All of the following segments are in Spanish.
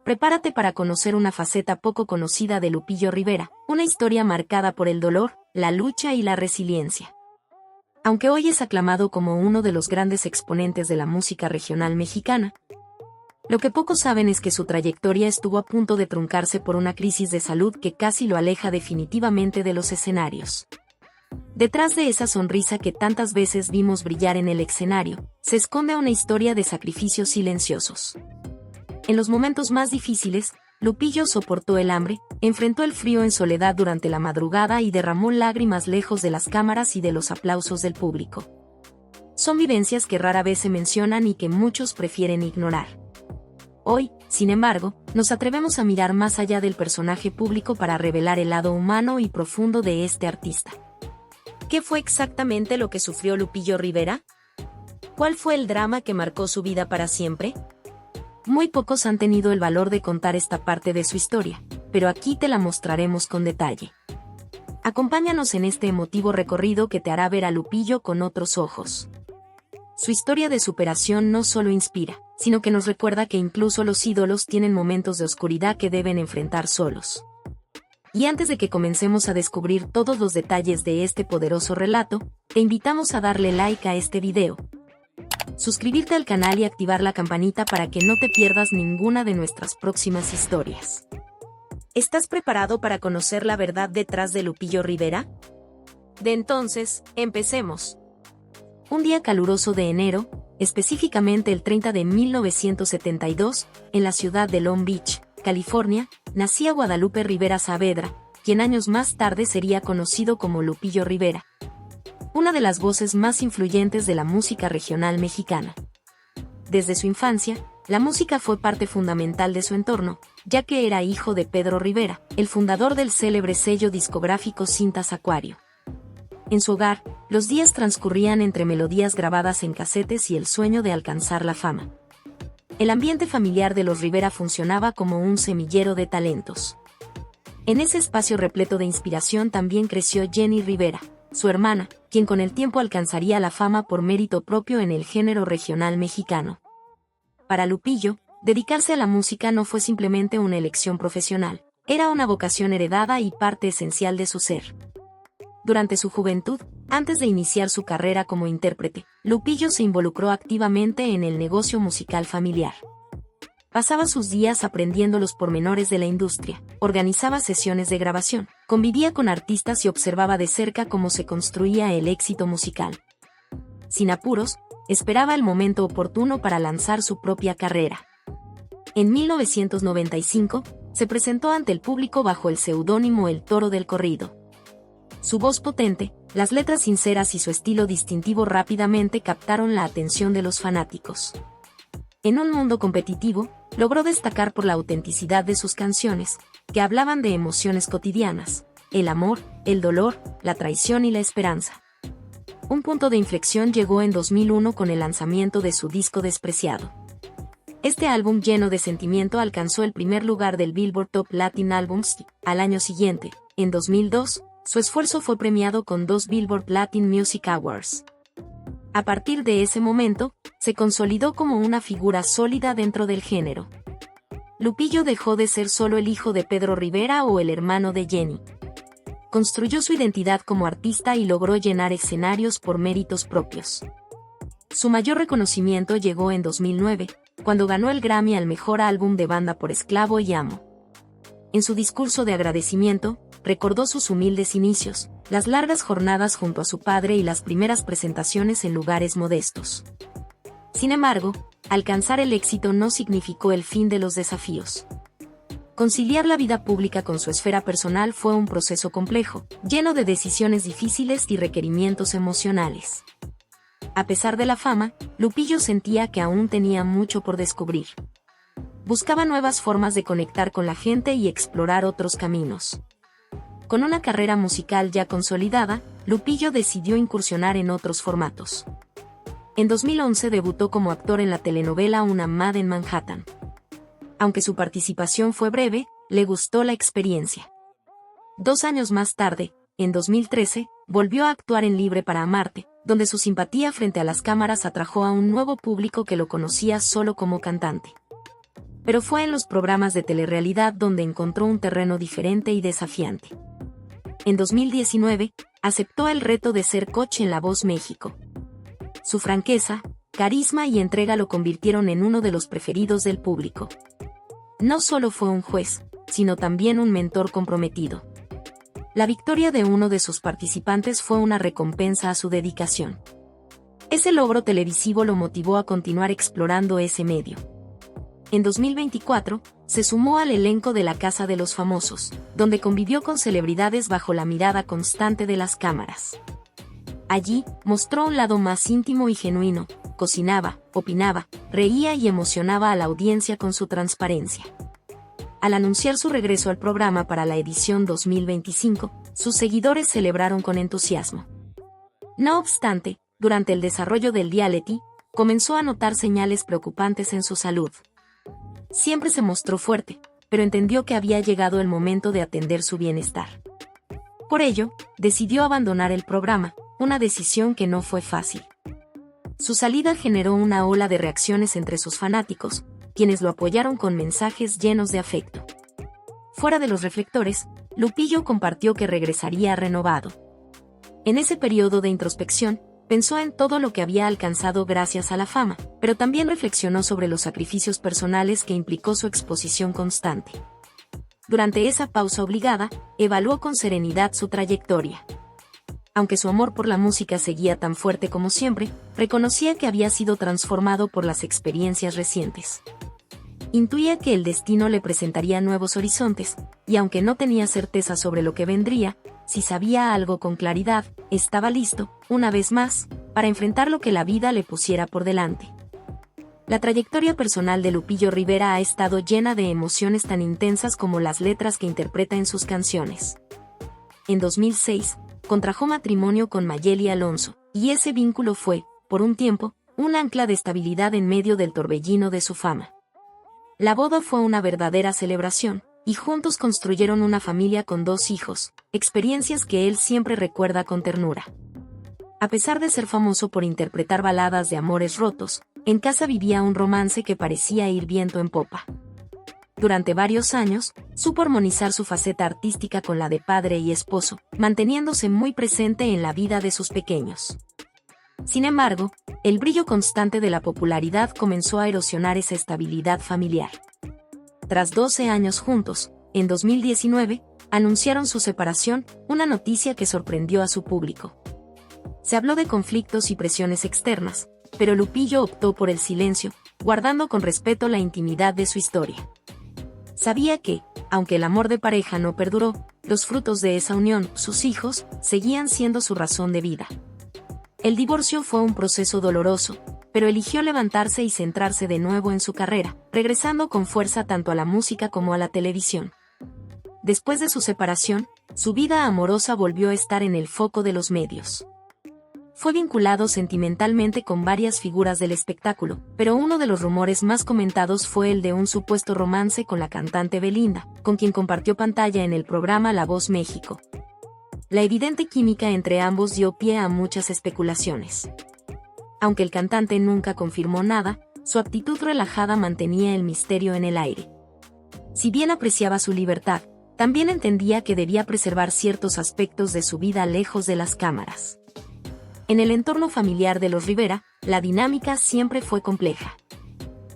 Prepárate para conocer una faceta poco conocida de Lupillo Rivera, una historia marcada por el dolor, la lucha y la resiliencia. Aunque hoy es aclamado como uno de los grandes exponentes de la música regional mexicana, lo que pocos saben es que su trayectoria estuvo a punto de truncarse por una crisis de salud que casi lo aleja definitivamente de los escenarios. Detrás de esa sonrisa que tantas veces vimos brillar en el escenario, se esconde una historia de sacrificios silenciosos. En los momentos más difíciles, Lupillo soportó el hambre, enfrentó el frío en soledad durante la madrugada y derramó lágrimas lejos de las cámaras y de los aplausos del público. Son vivencias que rara vez se mencionan y que muchos prefieren ignorar. Hoy, sin embargo, nos atrevemos a mirar más allá del personaje público para revelar el lado humano y profundo de este artista. ¿Qué fue exactamente lo que sufrió Lupillo Rivera? ¿Cuál fue el drama que marcó su vida para siempre? Muy pocos han tenido el valor de contar esta parte de su historia, pero aquí te la mostraremos con detalle. Acompáñanos en este emotivo recorrido que te hará ver a Lupillo con otros ojos. Su historia de superación no solo inspira, sino que nos recuerda que incluso los ídolos tienen momentos de oscuridad que deben enfrentar solos. Y antes de que comencemos a descubrir todos los detalles de este poderoso relato, te invitamos a darle like a este video, suscribirte al canal y activar la campanita para que no te pierdas ninguna de nuestras próximas historias. ¿Estás preparado para conocer la verdad detrás de Lupillo Rivera? Entonces, empecemos. Un día caluroso de enero, específicamente el 30 de 1972, en la ciudad de Long Beach, California, nacía Guadalupe Rivera Saavedra, quien años más tarde sería conocido como Lupillo Rivera, una de las voces más influyentes de la música regional mexicana. Desde su infancia, la música fue parte fundamental de su entorno, ya que era hijo de Pedro Rivera, el fundador del célebre sello discográfico Cintas Acuario. En su hogar, los días transcurrían entre melodías grabadas en casetes y el sueño de alcanzar la fama. El ambiente familiar de los Rivera funcionaba como un semillero de talentos. En ese espacio repleto de inspiración también creció Jenny Rivera, su hermana, quien con el tiempo alcanzaría la fama por mérito propio en el género regional mexicano. Para Lupillo, dedicarse a la música no fue simplemente una elección profesional, era una vocación heredada y parte esencial de su ser. Durante su juventud, antes de iniciar su carrera como intérprete, Lupillo se involucró activamente en el negocio musical familiar. Pasaba sus días aprendiendo los pormenores de la industria, organizaba sesiones de grabación, convivía con artistas y observaba de cerca cómo se construía el éxito musical. Sin apuros, esperaba el momento oportuno para lanzar su propia carrera. En 1995, se presentó ante el público bajo el seudónimo El Toro del Corrido. Su voz potente, las letras sinceras y su estilo distintivo rápidamente captaron la atención de los fanáticos. En un mundo competitivo, logró destacar por la autenticidad de sus canciones, que hablaban de emociones cotidianas, el amor, el dolor, la traición y la esperanza. Un punto de inflexión llegó en 2001 con el lanzamiento de su disco Despreciado. Este álbum lleno de sentimiento alcanzó el primer lugar del Billboard Top Latin Albums. Al año siguiente, en 2002, su esfuerzo fue premiado con 2 Billboard Latin Music Awards. A partir de ese momento, se consolidó como una figura sólida dentro del género. Lupillo dejó de ser solo el hijo de Pedro Rivera o el hermano de Jenny. Construyó su identidad como artista y logró llenar escenarios por méritos propios. Su mayor reconocimiento llegó en 2009, cuando ganó el Grammy al mejor álbum de banda por Esclavo y Amo. En su discurso de agradecimiento, recordó sus humildes inicios, las largas jornadas junto a su padre y las primeras presentaciones en lugares modestos. Sin embargo, alcanzar el éxito no significó el fin de los desafíos. Conciliar la vida pública con su esfera personal fue un proceso complejo, lleno de decisiones difíciles y requerimientos emocionales. A pesar de la fama, Lupillo sentía que aún tenía mucho por descubrir. Buscaba nuevas formas de conectar con la gente y explorar otros caminos. Con una carrera musical ya consolidada, Lupillo decidió incursionar en otros formatos. En 2011 debutó como actor en la telenovela Una Mad en Manhattan. Aunque su participación fue breve, le gustó la experiencia. 2 años más tarde, en 2013, volvió a actuar en Libre para Amarte, donde su simpatía frente a las cámaras atrajo a un nuevo público que lo conocía solo como cantante. pero fue en los programas de telerrealidad donde encontró un terreno diferente y desafiante. En 2019, aceptó el reto de ser coach en La Voz México. Su franqueza, carisma y entrega lo convirtieron en uno de los preferidos del público. No solo fue un juez, sino también un mentor comprometido. La victoria de uno de sus participantes fue una recompensa a su dedicación. Ese logro televisivo lo motivó a continuar explorando ese medio. En 2024, se sumó al elenco de La Casa de los Famosos, donde convivió con celebridades bajo la mirada constante de las cámaras. Allí, mostró un lado más íntimo y genuino, cocinaba, opinaba, reía y emocionaba a la audiencia con su transparencia. Al anunciar su regreso al programa para la edición 2025, sus seguidores celebraron con entusiasmo. No obstante, durante el desarrollo del reality, comenzó a notar señales preocupantes en su salud. Siempre se mostró fuerte, pero entendió que había llegado el momento de atender su bienestar. Por ello, decidió abandonar el programa, una decisión que no fue fácil. Su salida generó una ola de reacciones entre sus fanáticos, quienes lo apoyaron con mensajes llenos de afecto. Fuera de los reflectores, Lupillo compartió que regresaría renovado. En ese periodo de introspección, pensó en todo lo que había alcanzado gracias a la fama, pero también reflexionó sobre los sacrificios personales que implicó su exposición constante. Durante esa pausa obligada, evaluó con serenidad su trayectoria. Aunque su amor por la música seguía tan fuerte como siempre, reconocía que había sido transformado por las experiencias recientes. Intuía que el destino le presentaría nuevos horizontes, y aunque no tenía certeza sobre lo que vendría, si sabía algo con claridad, estaba listo, una vez más, para enfrentar lo que la vida le pusiera por delante. La trayectoria personal de Lupillo Rivera ha estado llena de emociones tan intensas como las letras que interpreta en sus canciones. En 2006, contrajo matrimonio con Mayeli Alonso, y ese vínculo fue, por un tiempo, un ancla de estabilidad en medio del torbellino de su fama. La boda fue una verdadera celebración, y juntos construyeron una familia con 2 hijos, experiencias que él siempre recuerda con ternura. A pesar de ser famoso por interpretar baladas de amores rotos, en casa vivía un romance que parecía ir viento en popa. Durante varios años, supo armonizar su faceta artística con la de padre y esposo, manteniéndose muy presente en la vida de sus pequeños. Sin embargo, el brillo constante de la popularidad comenzó a erosionar esa estabilidad familiar. Tras 12 años juntos, en 2019, anunciaron su separación, una noticia que sorprendió a su público. Se habló de conflictos y presiones externas, pero Lupillo optó por el silencio, guardando con respeto la intimidad de su historia. Sabía que, aunque el amor de pareja no perduró, los frutos de esa unión, sus hijos, seguían siendo su razón de vida. El divorcio fue un proceso doloroso, pero eligió levantarse y centrarse de nuevo en su carrera, regresando con fuerza tanto a la música como a la televisión. Después de su separación, su vida amorosa volvió a estar en el foco de los medios. Fue vinculado sentimentalmente con varias figuras del espectáculo, pero uno de los rumores más comentados fue el de un supuesto romance con la cantante Belinda, con quien compartió pantalla en el programa La Voz México. La evidente química entre ambos dio pie a muchas especulaciones. Aunque el cantante nunca confirmó nada, su actitud relajada mantenía el misterio en el aire. Si bien apreciaba su libertad, también entendía que debía preservar ciertos aspectos de su vida lejos de las cámaras. En el entorno familiar de los Rivera, la dinámica siempre fue compleja.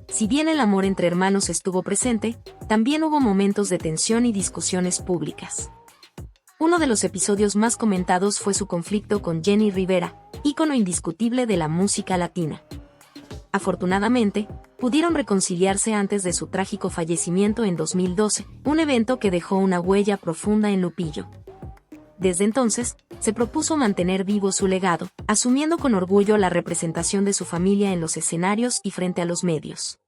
Si bien el amor entre hermanos estuvo presente, también hubo momentos de tensión y discusiones públicas. Uno de los episodios más comentados fue su conflicto con Jenny Rivera, ícono indiscutible de la música latina. Afortunadamente, pudieron reconciliarse antes de su trágico fallecimiento en 2012, un evento que dejó una huella profunda en Lupillo. Desde entonces, se propuso mantener vivo su legado, asumiendo con orgullo la representación de su familia en los escenarios y frente a los medios.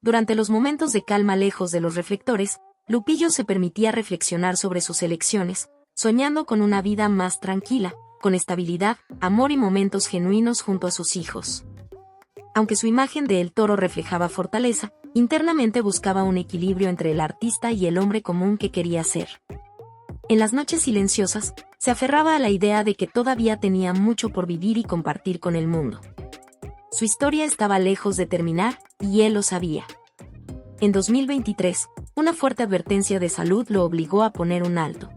Durante los momentos de calma lejos de los reflectores, Lupillo se permitía reflexionar sobre sus elecciones, soñando con una vida más tranquila, con estabilidad, amor y momentos genuinos junto a sus hijos. Aunque su imagen de El Toro reflejaba fortaleza, internamente buscaba un equilibrio entre el artista y el hombre común que quería ser. En las noches silenciosas, se aferraba a la idea de que todavía tenía mucho por vivir y compartir con el mundo. Su historia estaba lejos de terminar, y él lo sabía. En 2023, una fuerte advertencia de salud lo obligó a poner un alto.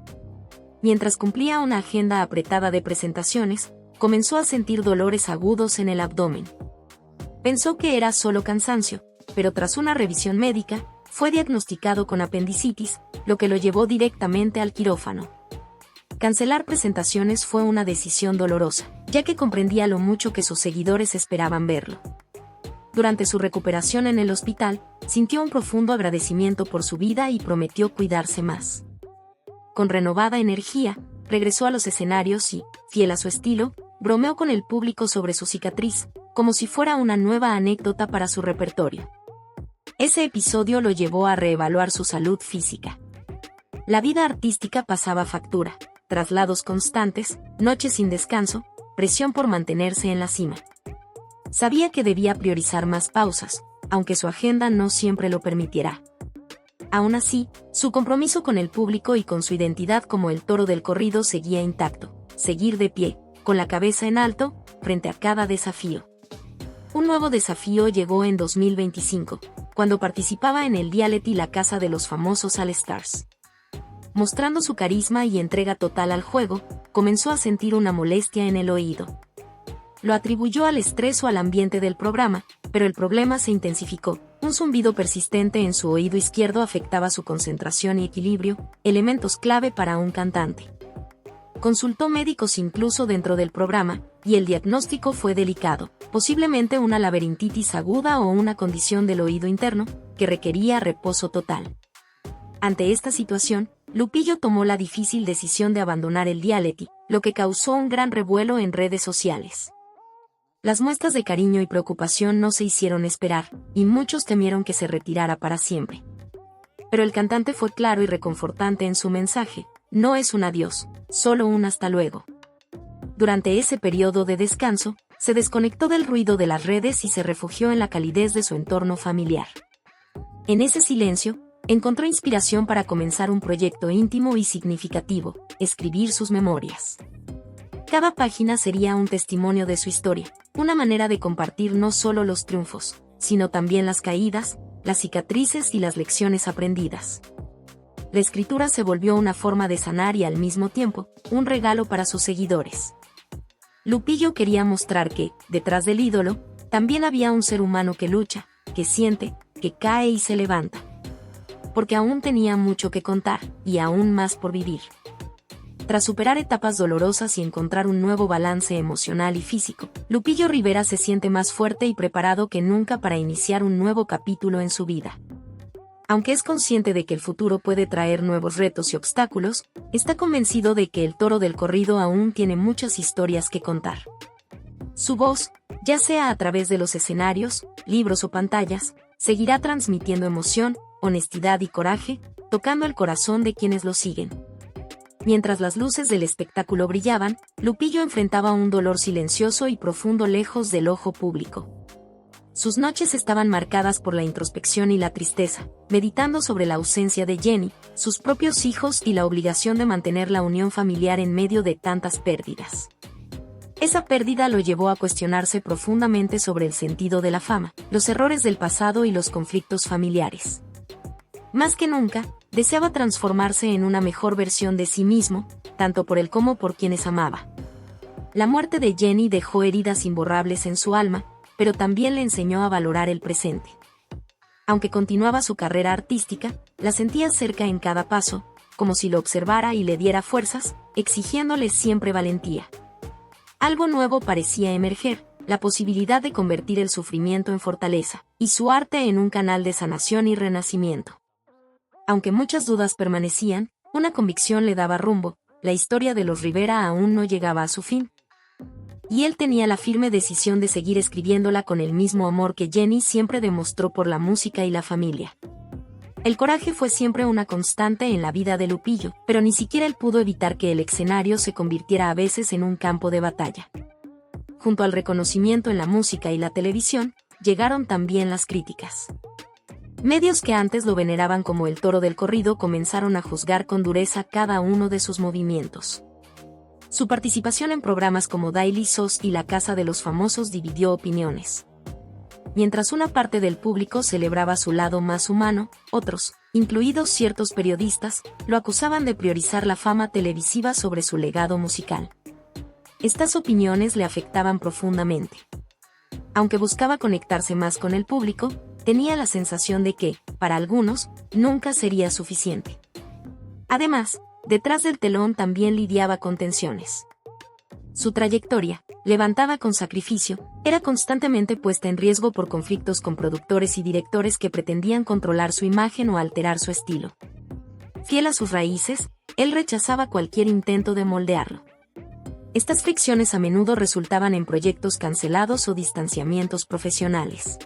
Mientras cumplía una agenda apretada de presentaciones, comenzó a sentir dolores agudos en el abdomen. Pensó que era solo cansancio, pero tras una revisión médica, fue diagnosticado con apendicitis, lo que lo llevó directamente al quirófano. Cancelar presentaciones fue una decisión dolorosa, ya que comprendía lo mucho que sus seguidores esperaban verlo. Durante su recuperación en el hospital, sintió un profundo agradecimiento por su vida y prometió cuidarse más. Con renovada energía, regresó a los escenarios y, fiel a su estilo, bromeó con el público sobre su cicatriz, como si fuera una nueva anécdota para su repertorio. Ese episodio lo llevó a reevaluar su salud física. La vida artística pasaba factura, traslados constantes, noches sin descanso, presión por mantenerse en la cima. Sabía que debía priorizar más pausas, aunque su agenda no siempre lo permitiera. Aún así, su compromiso con el público y con su identidad como el toro del corrido seguía intacto: seguir de pie, con la cabeza en alto, frente a cada desafío. Un nuevo desafío llegó en 2025, cuando participaba en el reality La Casa de los Famosos All Stars. Mostrando su carisma y entrega total al juego, comenzó a sentir una molestia en el oído. Lo atribuyó al estrés o al ambiente del programa, pero el problema se intensificó. Un zumbido persistente en su oído izquierdo afectaba su concentración y equilibrio, elementos clave para un cantante. Consultó médicos incluso dentro del programa, y el diagnóstico fue delicado, posiblemente una laberintitis aguda o una condición del oído interno, que requería reposo total. Ante esta situación, Lupillo tomó la difícil decisión de abandonar el reality, lo que causó un gran revuelo en redes sociales. Las muestras de cariño y preocupación no se hicieron esperar, y muchos temieron que se retirara para siempre. Pero el cantante fue claro y reconfortante en su mensaje: no es un adiós, solo un hasta luego. Durante ese periodo de descanso, se desconectó del ruido de las redes y se refugió en la calidez de su entorno familiar. En ese silencio, encontró inspiración para comenzar un proyecto íntimo y significativo: escribir sus memorias. Cada página sería un testimonio de su historia, una manera de compartir no solo los triunfos, sino también las caídas, las cicatrices y las lecciones aprendidas. La escritura se volvió una forma de sanar y al mismo tiempo, un regalo para sus seguidores. Lupillo quería mostrar que, detrás del ídolo, también había un ser humano que lucha, que siente, que cae y se levanta. Porque aún tenía mucho que contar, y aún más por vivir. Tras superar etapas dolorosas y encontrar un nuevo balance emocional y físico, Lupillo Rivera se siente más fuerte y preparado que nunca para iniciar un nuevo capítulo en su vida. Aunque es consciente de que el futuro puede traer nuevos retos y obstáculos, está convencido de que el toro del corrido aún tiene muchas historias que contar. Su voz, ya sea a través de los escenarios, libros o pantallas, seguirá transmitiendo emoción, honestidad y coraje, tocando el corazón de quienes lo siguen. Mientras las luces del espectáculo brillaban, Lupillo enfrentaba un dolor silencioso y profundo lejos del ojo público. Sus noches estaban marcadas por la introspección y la tristeza, meditando sobre la ausencia de Jenny, sus propios hijos y la obligación de mantener la unión familiar en medio de tantas pérdidas. Esa pérdida lo llevó a cuestionarse profundamente sobre el sentido de la fama, los errores del pasado y los conflictos familiares. Más que nunca, deseaba transformarse en una mejor versión de sí mismo, tanto por él como por quienes amaba. La muerte de Jenny dejó heridas imborrables en su alma, pero también le enseñó a valorar el presente. Aunque continuaba su carrera artística, la sentía cerca en cada paso, como si lo observara y le diera fuerzas, exigiéndole siempre valentía. Algo nuevo parecía emerger: la posibilidad de convertir el sufrimiento en fortaleza, y su arte en un canal de sanación y renacimiento. Aunque muchas dudas permanecían, una convicción le daba rumbo: la historia de los Rivera aún no llegaba a su fin. Y él tenía la firme decisión de seguir escribiéndola con el mismo amor que Jenny siempre demostró por la música y la familia. El coraje fue siempre una constante en la vida de Lupillo, pero ni siquiera él pudo evitar que el escenario se convirtiera a veces en un campo de batalla. Junto al reconocimiento en la música y la televisión, llegaron también las críticas. Medios que antes lo veneraban como el toro del corrido comenzaron a juzgar con dureza cada uno de sus movimientos. Su participación en programas como Daily Sos y La Casa de los Famosos dividió opiniones. Mientras una parte del público celebraba su lado más humano, otros, incluidos ciertos periodistas, lo acusaban de priorizar la fama televisiva sobre su legado musical. Estas opiniones le afectaban profundamente. Aunque buscaba conectarse más con el público, tenía la sensación de que, para algunos, nunca sería suficiente. Además, detrás del telón también lidiaba con tensiones. Su trayectoria, levantada con sacrificio, era constantemente puesta en riesgo por conflictos con productores y directores que pretendían controlar su imagen o alterar su estilo. Fiel a sus raíces, él rechazaba cualquier intento de moldearlo. Estas fricciones a menudo resultaban en proyectos cancelados o distanciamientos profesionales.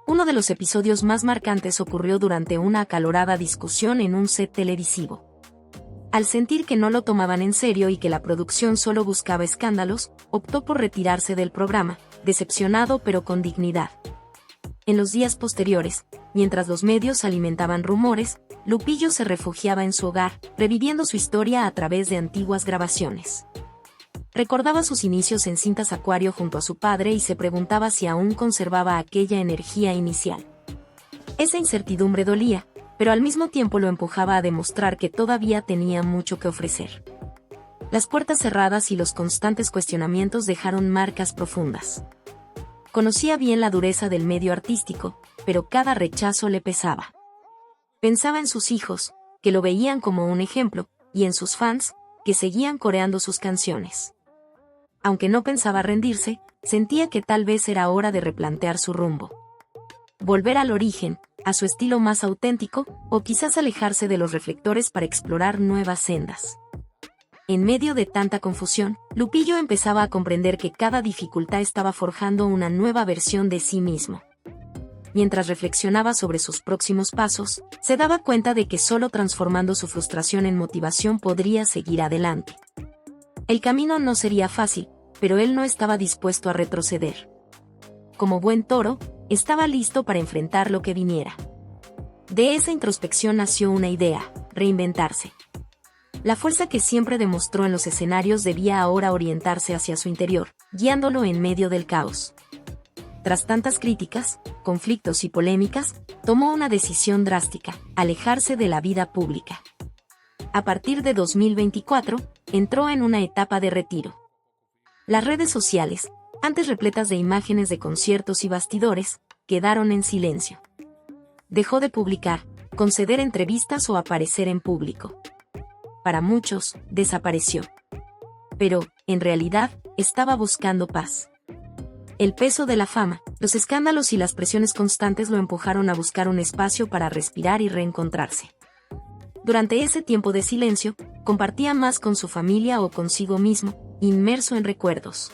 Uno de los episodios más marcantes ocurrió durante una acalorada discusión en un set televisivo. Al sentir que no lo tomaban en serio y que la producción solo buscaba escándalos, optó por retirarse del programa, decepcionado pero con dignidad. En los días posteriores, mientras los medios alimentaban rumores, Lupillo se refugiaba en su hogar, reviviendo su historia a través de antiguas grabaciones. Recordaba sus inicios en Cintas Acuario junto a su padre y se preguntaba si aún conservaba aquella energía inicial. Esa incertidumbre dolía, pero al mismo tiempo lo empujaba a demostrar que todavía tenía mucho que ofrecer. Las puertas cerradas y los constantes cuestionamientos dejaron marcas profundas. Conocía bien la dureza del medio artístico, pero cada rechazo le pesaba. Pensaba en sus hijos, que lo veían como un ejemplo, y en sus fans, que seguían coreando sus canciones. Aunque no pensaba rendirse, sentía que tal vez era hora de replantear su rumbo. Volver al origen, a su estilo más auténtico, o quizás alejarse de los reflectores para explorar nuevas sendas. En medio de tanta confusión, Lupillo empezaba a comprender que cada dificultad estaba forjando una nueva versión de sí mismo. Mientras reflexionaba sobre sus próximos pasos, se daba cuenta de que solo transformando su frustración en motivación podría seguir adelante. El camino no sería fácil, pero él no estaba dispuesto a retroceder. Como buen toro, estaba listo para enfrentar lo que viniera. De esa introspección nació una idea: reinventarse. La fuerza que siempre demostró en los escenarios debía ahora orientarse hacia su interior, guiándolo en medio del caos. Tras tantas críticas, conflictos y polémicas, tomó una decisión drástica: alejarse de la vida pública. A partir de 2024, entró en una etapa de retiro. Las redes sociales, antes repletas de imágenes de conciertos y bastidores, quedaron en silencio. Dejó de publicar, conceder entrevistas o aparecer en público. Para muchos, desapareció. Pero, en realidad, estaba buscando paz. El peso de la fama, los escándalos y las presiones constantes lo empujaron a buscar un espacio para respirar y reencontrarse. Durante ese tiempo de silencio, compartía más con su familia o consigo mismo, inmerso en recuerdos.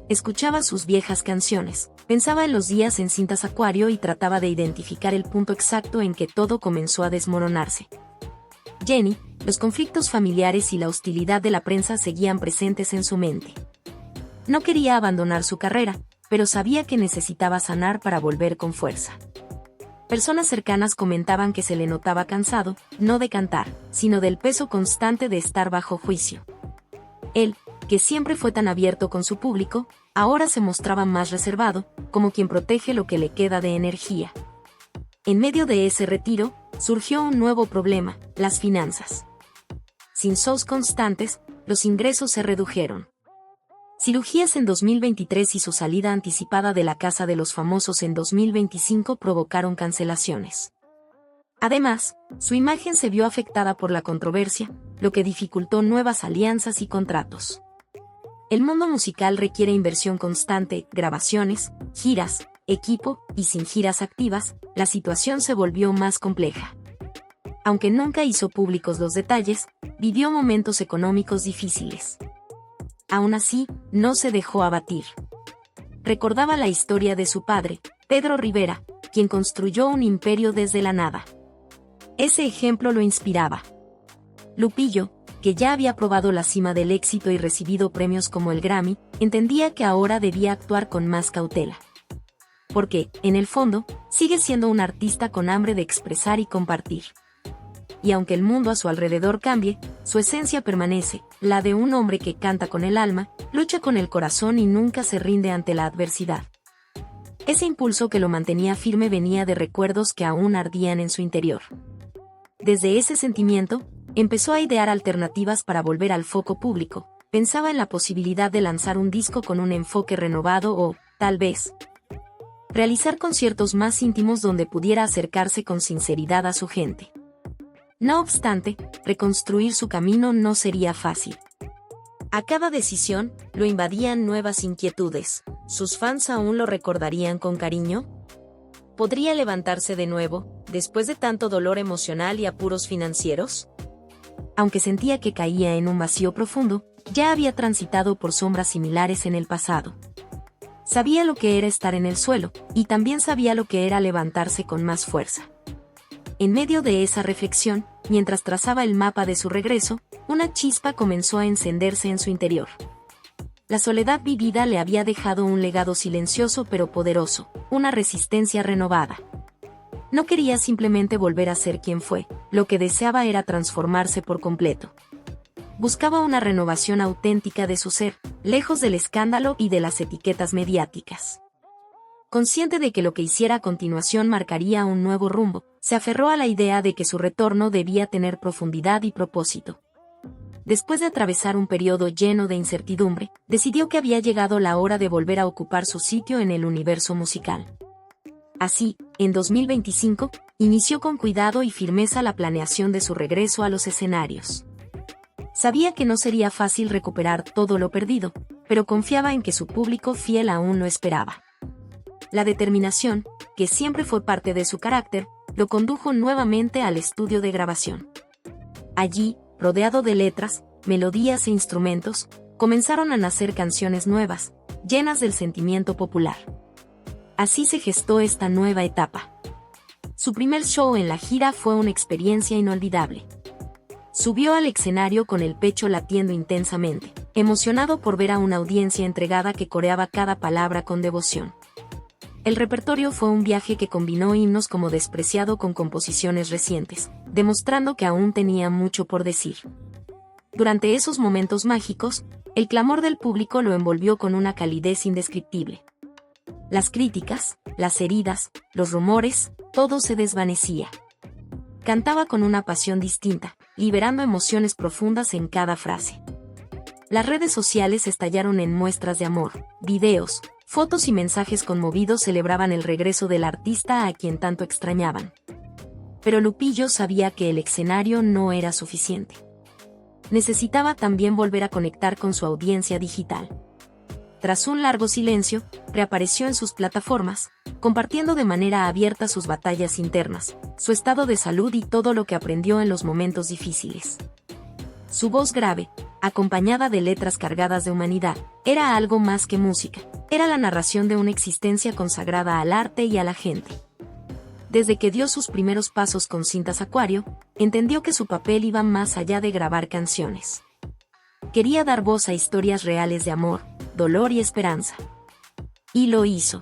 Escuchaba sus viejas canciones, pensaba en los días en Cintas Acuario y trataba de identificar el punto exacto en que todo comenzó a desmoronarse. Jenny, los conflictos familiares y la hostilidad de la prensa seguían presentes en su mente. No quería abandonar su carrera, pero sabía que necesitaba sanar para volver con fuerza. Personas cercanas comentaban que se le notaba cansado, no de cantar, sino del peso constante de estar bajo juicio. Él, que siempre fue tan abierto con su público, ahora se mostraba más reservado, como quien protege lo que le queda de energía. En medio de ese retiro, surgió un nuevo problema: las finanzas. Sin shows constantes, los ingresos se redujeron. Cirugías en 2023 y su salida anticipada de la Casa de los Famosos en 2025 provocaron cancelaciones. Además, su imagen se vio afectada por la controversia, lo que dificultó nuevas alianzas y contratos. El mundo musical requiere inversión constante, grabaciones, giras, equipo, y sin giras activas, la situación se volvió más compleja. Aunque nunca hizo públicos los detalles, vivió momentos económicos difíciles. Aún así, no se dejó abatir. Recordaba la historia de su padre, Pedro Rivera, quien construyó un imperio desde la nada. Ese ejemplo lo inspiraba. Lupillo, que ya había probado la cima del éxito y recibido premios como el Grammy, entendía que ahora debía actuar con más cautela. Porque, en el fondo, sigue siendo un artista con hambre de expresar y compartir. Y aunque el mundo a su alrededor cambie, su esencia permanece, la de un hombre que canta con el alma, lucha con el corazón y nunca se rinde ante la adversidad. Ese impulso que lo mantenía firme venía de recuerdos que aún ardían en su interior. Desde ese sentimiento, empezó a idear alternativas para volver al foco público. Pensaba en la posibilidad de lanzar un disco con un enfoque renovado o, tal vez, realizar conciertos más íntimos donde pudiera acercarse con sinceridad a su gente. No obstante, reconstruir su camino no sería fácil. A cada decisión, lo invadían nuevas inquietudes. ¿Sus fans aún lo recordarían con cariño? ¿Podría levantarse de nuevo, después de tanto dolor emocional y apuros financieros? Aunque sentía que caía en un vacío profundo, ya había transitado por sombras similares en el pasado. Sabía lo que era estar en el suelo, y también sabía lo que era levantarse con más fuerza. En medio de esa reflexión, mientras trazaba el mapa de su regreso, una chispa comenzó a encenderse en su interior. La soledad vivida le había dejado un legado silencioso pero poderoso, una resistencia renovada. No quería simplemente volver a ser quien fue, lo que deseaba era transformarse por completo. Buscaba una renovación auténtica de su ser, lejos del escándalo y de las etiquetas mediáticas. Consciente de que lo que hiciera a continuación marcaría un nuevo rumbo, se aferró a la idea de que su retorno debía tener profundidad y propósito. Después de atravesar un periodo lleno de incertidumbre, decidió que había llegado la hora de volver a ocupar su sitio en el universo musical. Así, en 2025, inició con cuidado y firmeza la planeación de su regreso a los escenarios. Sabía que no sería fácil recuperar todo lo perdido, pero confiaba en que su público fiel aún lo esperaba. La determinación, que siempre fue parte de su carácter, lo condujo nuevamente al estudio de grabación. Allí, rodeado de letras, melodías e instrumentos, comenzaron a nacer canciones nuevas, llenas del sentimiento popular. Así se gestó esta nueva etapa. Su primer show en la gira fue una experiencia inolvidable. Subió al escenario con el pecho latiendo intensamente, emocionado por ver a una audiencia entregada que coreaba cada palabra con devoción. El repertorio fue un viaje que combinó himnos como Despreciado con composiciones recientes, demostrando que aún tenía mucho por decir. Durante esos momentos mágicos, el clamor del público lo envolvió con una calidez indescriptible. Las críticas, las heridas, los rumores, todo se desvanecía. Cantaba con una pasión distinta, liberando emociones profundas en cada frase. Las redes sociales estallaron en muestras de amor, videos, fotos y mensajes conmovidos celebraban el regreso del artista a quien tanto extrañaban. Pero Lupillo sabía que el escenario no era suficiente. Necesitaba también volver a conectar con su audiencia digital. Tras un largo silencio, reapareció en sus plataformas, compartiendo de manera abierta sus batallas internas, su estado de salud y todo lo que aprendió en los momentos difíciles. Su voz grave, acompañada de letras cargadas de humanidad, era algo más que música, era la narración de una existencia consagrada al arte y a la gente. Desde que dio sus primeros pasos con Cintas Acuario, entendió que su papel iba más allá de grabar canciones. Quería dar voz a historias reales de amor, dolor y esperanza. Y lo hizo.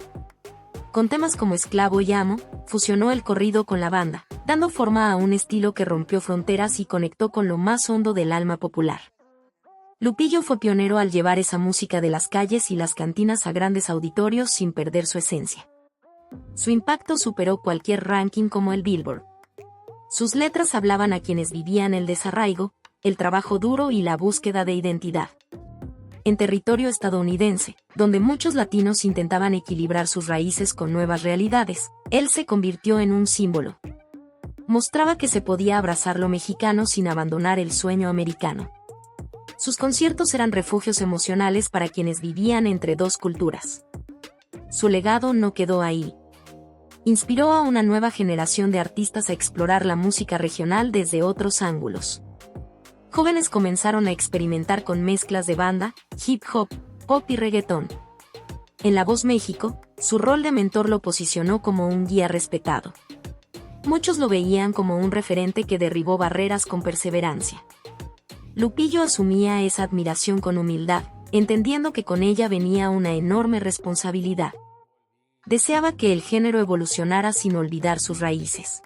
Con temas como Esclavo y Amo, fusionó el corrido con la banda, dando forma a un estilo que rompió fronteras y conectó con lo más hondo del alma popular. Lupillo fue pionero al llevar esa música de las calles y las cantinas a grandes auditorios sin perder su esencia. Su impacto superó cualquier ranking como el Billboard. Sus letras hablaban a quienes vivían el desarraigo, el trabajo duro y la búsqueda de identidad. En territorio estadounidense, donde muchos latinos intentaban equilibrar sus raíces con nuevas realidades, él se convirtió en un símbolo. Mostraba que se podía abrazar lo mexicano sin abandonar el sueño americano. Sus conciertos eran refugios emocionales para quienes vivían entre dos culturas. Su legado no quedó ahí. Inspiró a una nueva generación de artistas a explorar la música regional desde otros ángulos. Jóvenes comenzaron a experimentar con mezclas de banda, hip hop, pop y reggaetón. En La Voz México, su rol de mentor lo posicionó como un guía respetado. Muchos lo veían como un referente que derribó barreras con perseverancia. Lupillo asumía esa admiración con humildad, entendiendo que con ella venía una enorme responsabilidad. Deseaba que el género evolucionara sin olvidar sus raíces.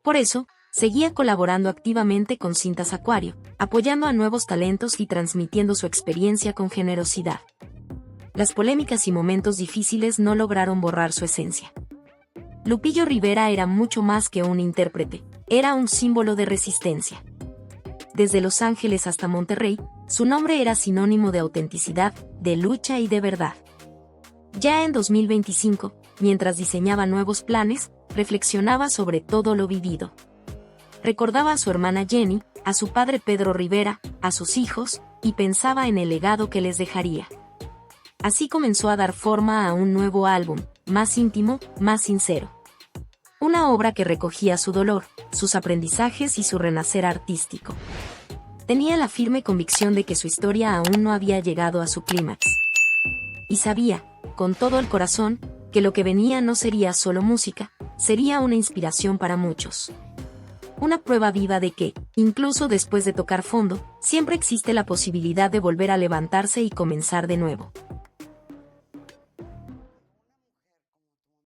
Por eso, seguía colaborando activamente con Cintas Acuario, apoyando a nuevos talentos y transmitiendo su experiencia con generosidad. las polémicas y momentos difíciles no lograron borrar su esencia. Lupillo Rivera era mucho más que un intérprete, era un símbolo de resistencia. Desde Los Ángeles hasta Monterrey, su nombre era sinónimo de autenticidad, de lucha y de verdad. Ya en 2025, mientras diseñaba nuevos planes, reflexionaba sobre todo lo vivido. Recordaba a su hermana Jenny, a su padre Pedro Rivera, a sus hijos, y pensaba en el legado que les dejaría. Así comenzó a dar forma a un nuevo álbum, más íntimo, más sincero. Una obra que recogía su dolor, sus aprendizajes y su renacer artístico. Tenía la firme convicción de que su historia aún no había llegado a su clímax. Y sabía, con todo el corazón, que lo que venía no sería solo música, sería una inspiración para muchos. Una prueba viva de que, incluso después de tocar fondo, siempre existe la posibilidad de volver a levantarse y comenzar de nuevo.